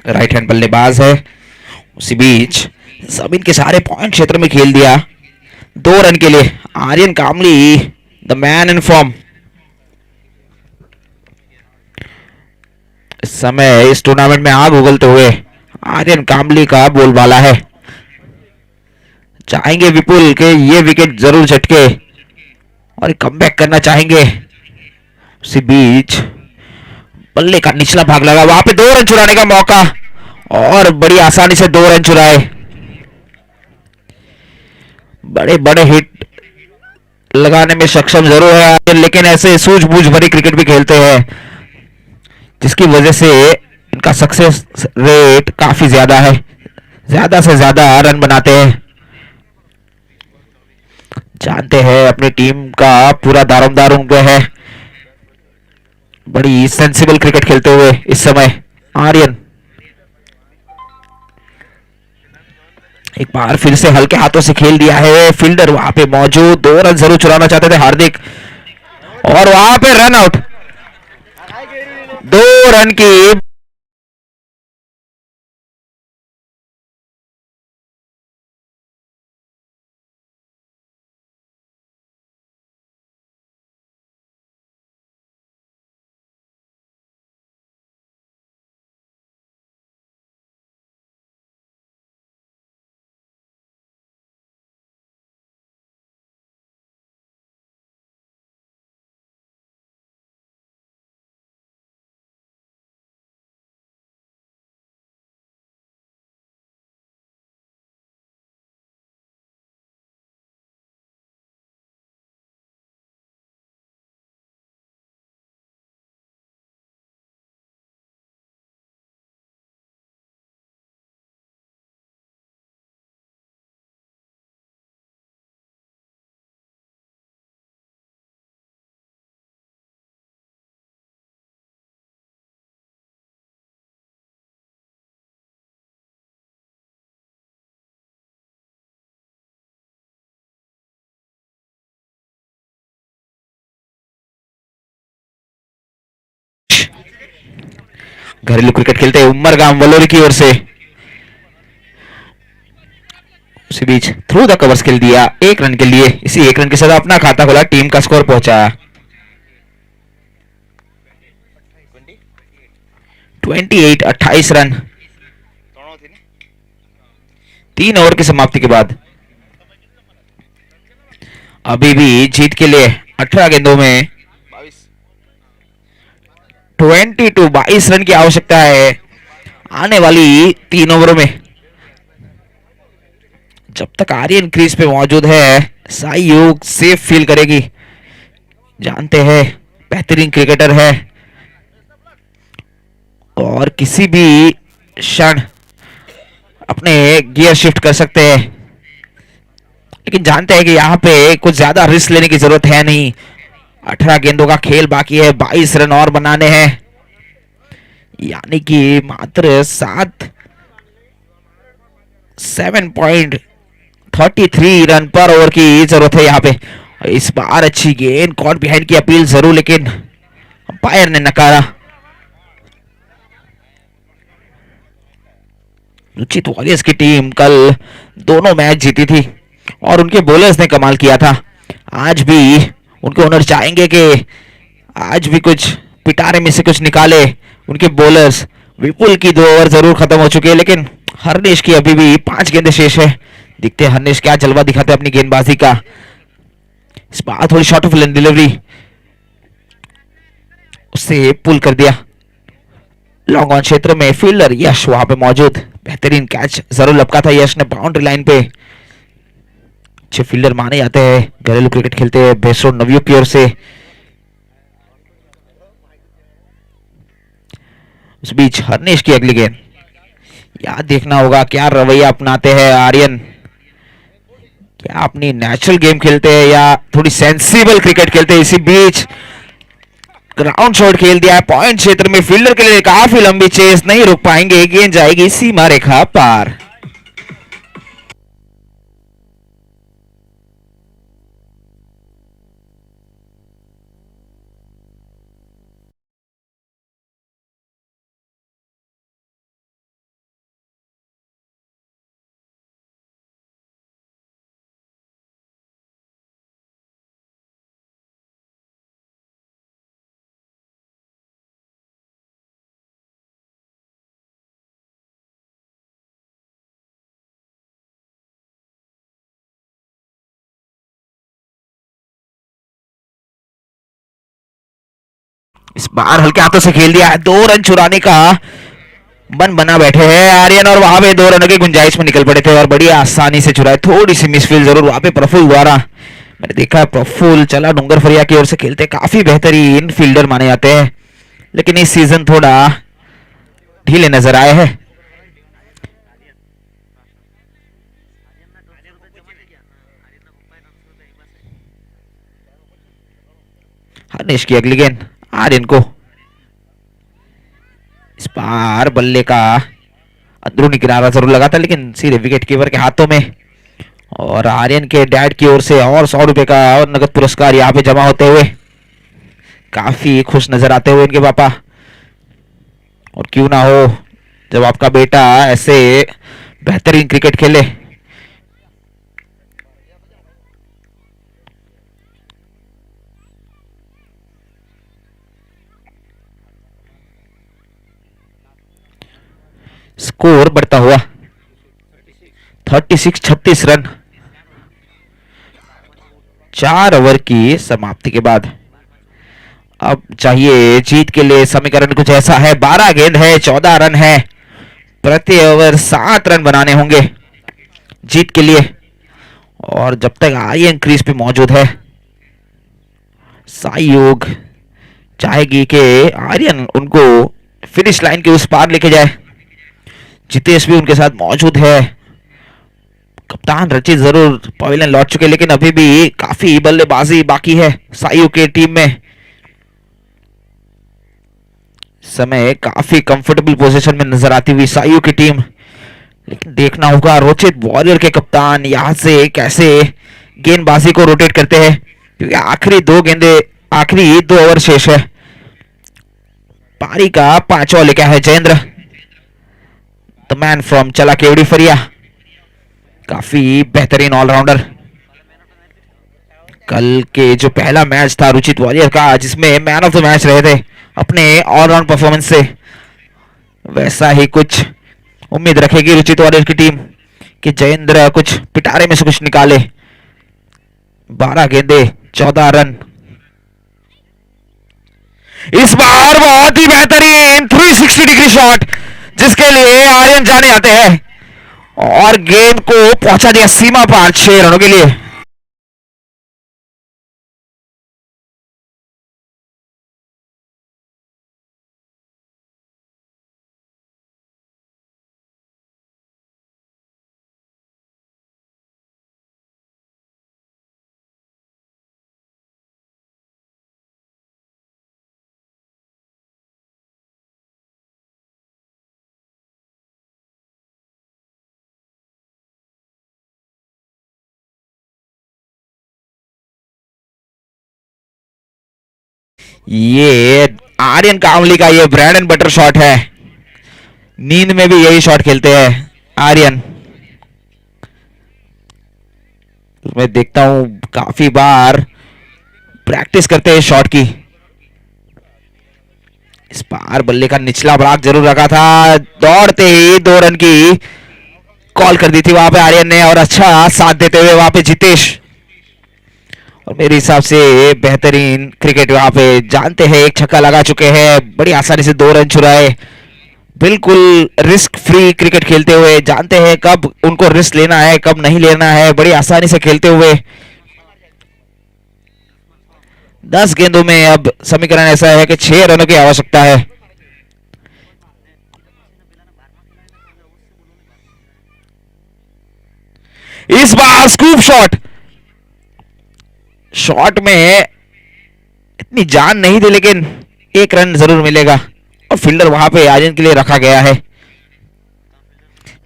राइट हैंड बल्लेबाज है। उसी बीच जमीन के सारे पॉइंट क्षेत्र में खेल दिया। 2 रन के लिए आर्यन कामली द मैन इन फॉर्म। इस समय इस टूर्नामेंट में आग उगलते हुए आर्यन कामली का बोलबाला है। चाहेंगे विपुल के ये विकेट जरूर झटके और कमबैक करना चाहेंगे। उसी बीच बल्ले का निचला भाग लगा, वहां पे 2 रन चुराने का मौका और बड़ी आसानी से 2 रन चुराए। बड़े बड़े हिट लगाने में सक्षम जरूर है, लेकिन ऐसे सूझबूझ भरी क्रिकेट भी खेलते हैं जिसकी वजह से इनका सक्सेस रेट काफी ज्यादा है। ज्यादा से ज्यादा रन बनाते हैं। जानते हैं अपनी टीम का पूरा दारोमदार उनके है। बड़ी सेंसिबल क्रिकेट खेलते हुए इस समय आर्यन एक बार फिर से हल्के हाथों से खेल दिया है। फील्डर वहां पे मौजूद, 2 रन जरूर चुराना चाहते थे हार्दिक और वहां पे रन आउट। 2 रन की घरेलू क्रिकेट खेलते हैं उमरगाम वलोरी की ओर से। उसी बीच थ्रू द कवर्स खेल दिया 1 रन के लिए। इसी 1 रन के साथ अपना खाता खोला, टीम का स्कोर पहुंचा 28। 28 रन 3 ओवर की समाप्ति के बाद। अभी भी जीत के लिए 18 गेंदों में 22 रन की आवश्यकता है आने वाली 3 ओवरों में। जब तक आर्यन क्रीज पे मौजूद है साई योग सेफ फील करेगी। जानते हैं बेहतरीन क्रिकेटर है और किसी भी क्षण अपने गियर शिफ्ट कर सकते हैं, लेकिन जानते हैं कि यहाँ पे कुछ ज्यादा रिस्क लेने की जरूरत है नहीं। 18 गेंदों का खेल बाकी है, 22 रन और बनाने हैं, यानी कि मात्र 7.33 रन पर ओवर की जरूरत है यहाँ पे। इस बार अच्छी गेंद कॉट बिहाइंड की अपील जरूर, लेकिन अंपायर ने नकारा। रुचित वॉरियर्स की टीम कल दोनों मैच जीती थी और उनके बॉलर्स ने कमाल किया था। आज भी उनके ओनर चाहेंगे कि आज भी कुछ पिटारे में से कुछ निकाले उनके बॉलर्स। विपुल की 2 ओवर जरूर खत्म हो चुके हैं, लेकिन हरनेश की अभी भी 5 गेंदें शेष है। देखते हैं हरनेश क्या जलवा दिखाते हैं अपनी गेंदबाजी का। इस बार थोड़ी शॉर्ट ऑफ डिलीवरी, उससे पुल कर दिया। लॉन्ग ऑन क्षेत्र में फील्डर यश वहां पे मौजूद, बेहतरीन कैच जरूर लपका था यश ने बाउंड्री लाइन पे। अच्छे फील्डर माने जाते हैं घरेलू क्रिकेट खेलते हैं बेसरो नवयुग की ओर से। उस बीच हरनेश की अगली गेंद, याद देखना होगा क्या रवैया अपनाते हैं आर्यन। क्या अपनी नेचुरल गेम खेलते हैं या थोड़ी सेंसिबल क्रिकेट खेलते हैं। इसी बीच ग्राउंड शॉट खेल दिया है पॉइंट क्षेत्र में, फील्डर के लिए काफी लंबी चेस, नहीं रुक पाएंगे, गेंद जाएगी सीमा रेखा पार। इस बार हल्के हाथों से खेल दिया है, 2 रन चुराने का मन बना बैठे हैं आर्यन, और वहां पे 2 रनों की गुंजाइश में निकल पड़े थे और बड़ी आसानी से चुराए। थोड़ी सी मिसफील्ड जरूर वहां पे प्रफुल द्वारा। मैंने देखा प्रफुल चला डूंगर फरिया की ओर से खेलते, काफी बेहतरीन फील्डर माने जाते हैं, लेकिन इस सीजन थोड़ा ढीले नजर आए हैं। हर्निश की अगली गेंद आर्यन को। इस बार बल्ले का अंदरूनी किनारा जरूर लगा था, लेकिन सीधे विकेट कीपर के हाथों में। और आर्यन के डैड की ओर से और 100 रुपए का और नगद पुरस्कार यहाँ पे जमा होते हुए काफी खुश नजर आते हुए इनके पापा। और क्यों ना हो जब आपका बेटा ऐसे बेहतरीन क्रिकेट खेले। स्कोर बढ़ता हुआ 36 रन 4 ओवर की समाप्ति के बाद। अब चाहिए जीत के लिए समीकरण कुछ ऐसा है, 12 गेंद है, 14 रन है, प्रति ओवर 7 रन बनाने होंगे जीत के लिए। और जब तक आर्यन क्रीज पे मौजूद है, साई योग चाहेगी कि आर्यन उनको फिनिश लाइन के उस पार लेके जाए। जितेश भी उनके साथ मौजूद है। कप्तान रचित जरूर पवेलियन लौट चुके, लेकिन अभी भी काफी बल्लेबाजी बाकी है साई के टीम में। समय काफी कंफर्टेबल पोजीशन में नजर आती हुई साइयो की टीम, लेकिन देखना होगा रोचित वॉरियर के कप्तान यहां से कैसे गेंदबाजी को रोटेट करते हैं, क्योंकि आखिरी 2 ओवर शेष है। पारी का 5वां लेके है जयेंद्र, द मैन फ्रॉम चला केवड़ी फरिया, काफी बेहतरीन ऑलराउंडर। कल के जो पहला मैच था रुचित वॉरियर का, जिसमें मैन ऑफ द मैच रहे थे अपने ऑलराउंड परफॉर्मेंस से, वैसा ही कुछ उम्मीद रखेगी रुचित वॉरियर की टीम कि जयेंद्र कुछ पिटारे में से कुछ निकाले। 12 गेंदे 14 रन। इस बार बहुत ही बेहतरीन 360 डिग्री शॉट, जिसके लिए आर्यन जाने जाते हैं, और गेंद को पहुंचा दिया सीमा पार 6 रनों के लिए। ये आर्यन कामली का ये ब्रेड एंड बटर शॉट है, नींद में भी यही शॉट खेलते हैं आर्यन। मैं देखता हूं काफी बार प्रैक्टिस करते हैं शॉट की। इस बार बल्ले का निचला भाग जरूर रखा था, दौड़ते ही 2 रन की कॉल कर दी थी वहां पे आर्यन ने, और अच्छा साथ देते हुए वहां पे जितेश। और मेरे हिसाब से बेहतरीन क्रिकेट वहां पे, जानते हैं एक छक्का लगा चुके हैं, बड़ी आसानी से 2 रन चुराए, बिल्कुल रिस्क फ्री क्रिकेट खेलते हुए, जानते हैं कब उनको रिस्क लेना है कब नहीं लेना है, बड़ी आसानी से खेलते हुए। 10 गेंदों में अब समीकरण ऐसा है कि 6 रनों की आवश्यकता है। इस बार स्कूप शॉट, शॉट में इतनी जान नहीं थी, लेकिन 1 रन जरूर मिलेगा, और फील्डर वहां पे आर्यन के लिए रखा गया है।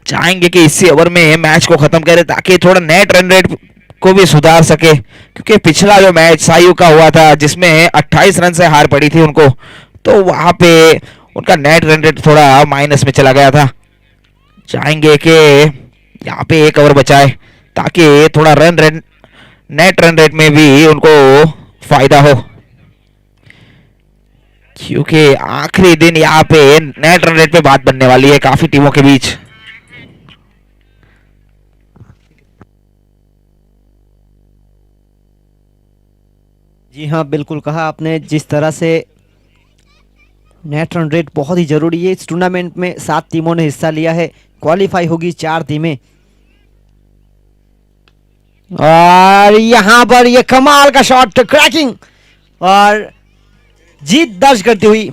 चाहेंगे कि इसी ओवर में मैच को खत्म करें, ताकि थोड़ा नेट रन रेट को भी सुधार सके, क्योंकि पिछला जो मैच सायू का हुआ था जिसमें 28 रन से हार पड़ी थी उनको, तो वहां पे उनका नेट रन रेट थोड़ा माइनस में चला गया था। चाहेंगे कि यहाँ पे 1 ओवर बचाए, ताकि थोड़ा नेट रन रेट में भी उनको फायदा हो, क्योंकि आखिरी दिन यहाँ पे नेट रन रेट पे बात बनने वाली है काफी टीमों के बीच। जी हाँ, बिल्कुल कहा आपने। जिस तरह से नेट रन रेट बहुत ही जरूरी है। इस टूर्नामेंट में 7 टीमों ने हिस्सा लिया है, क्वालिफाई होगी 4 टीमें। और यहां पर ये कमाल का शॉट, क्रैकिंग और जीत दर्ज करती हुई।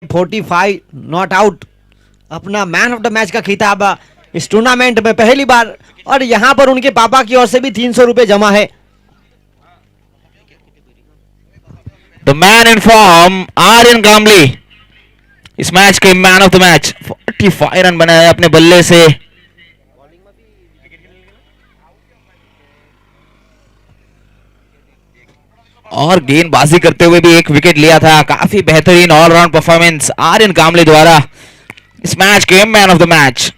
फोर्टी 45 नॉट आउट, अपना मैन ऑफ द मैच का खिताब इस टूर्नामेंट में पहली बार। और यहां पर उनके पापा की ओर से भी 300 रुपए जमा है। The man in form Aryan Kamli इस मैच के man of the match. 45 run बनाए अपने बल्ले से। और गेंदबाजी करते हुए भी एक विकेट लिया था। काफी बेहतरीन ऑलराउंड परफॉर्मेंस आर्यन कामले द्वारा इस मैच के man of the match.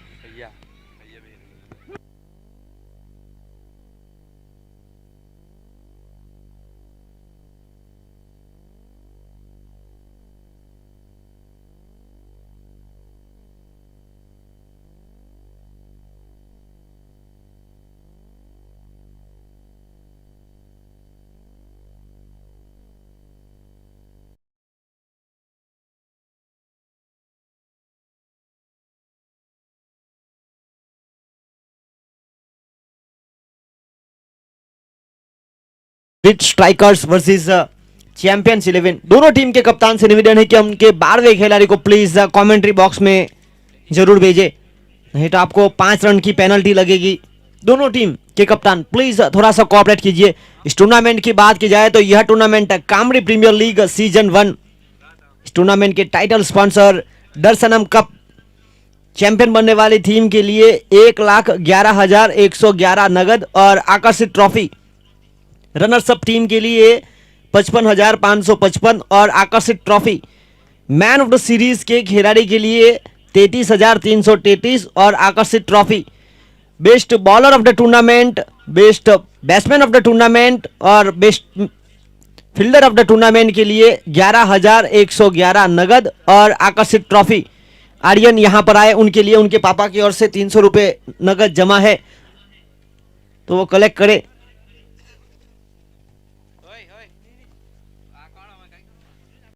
Brit strikers versus champions 11। दोनों टीम के कप्तान से निवेदन है कि उनके 12वें खिलाड़ी को प्लीज कमेंट्री बॉक्स में जरूर भेजें, नहीं तो आपको 5 रन की पेनल्टी लगेगी। दोनों टीम के कप्तान प्लीज थोड़ा सा कोऑपरेट कीजिए। इस टूर्नामेंट की बात की जाए तो यह tournament Kamri premier league season 1। इस टूर्नामेंट के title sponsor Darshanam cup. Champion बनने वाली टीम के लिए 1,11,111 नगद और आकर्षित ट्रॉफी। रनर्स अप टीम के लिए 55,555 और आकर्षित trophy. Man of the series के खिलाड़ी के लिए 33,333 और आकर्षित trophy. Best bowler of the tournament, best batsman of the tournament और best fielder of the tournament के लिए 11,111 नगद और आकर्षित ट्रॉफी। आर्यन यहां पर आए, उनके लिए उनके पापा की ओर से 300 रुपए नगद जमा है, तो वो कलेक्ट करे।